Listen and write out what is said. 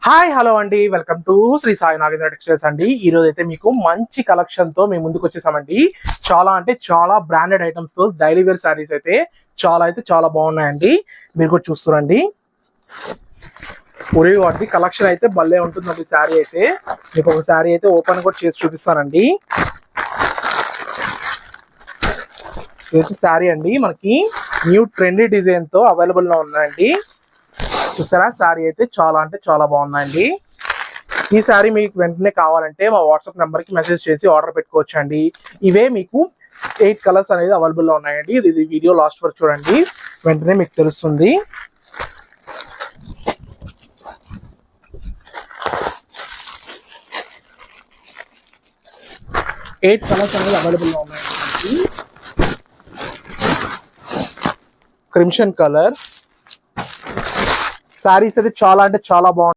Hi hello అండి, welcome to Shri Sai Nagendra textiles అండి. ఈ రోజు అయితే మీకు మంచి కలెక్షన్ తో మేము ముందుకు వచ్చేసామండి. చాలా అంటే చాలా బ్రాండెడ్ ఐటమ్స్ తో డైలీ వేర్ శారీస్ అయితే చాలా బాగున్నాయండి. మీరు కూడా చూస్తున్నారండి. ఒరే వాటి కలెక్షన్ అయితే భలే ఉంటుందండి. శారీ అయితే మీకు ఒక శారీ అయితే ఓపెన్ కూడా చేసి చూపిస్తానండి. శారీ అండి మనకి న్యూ ట్రెండీ డిజైన్ తో అవైలబుల్ లో ఉన్నాయండి. చూసారా, శారీ అయితే చాలా బాగుందండి. ఈ శారీ మీకు వెంటనే కావాలంటే మా వాట్సాప్ నెంబర్ కి మెసేజ్ చేసి ఆర్డర్ పెట్టుకోవచ్చు అండి. ఇవే మీకు 8 కలర్స్ అనేది అవైలబుల్ లో ఉన్నాయండి. ఇది వీడియో లాస్ట్ వరకు చూడండి, వెంటనే మీకు తెలుస్తుంది. ఎయిట్ కలర్స్ అనేది అవైలబుల్ లో ఉన్నాయండి. క్రిమ్షన్ కలర్ శారీస్ అయితే చాలా బాగుంటాయి.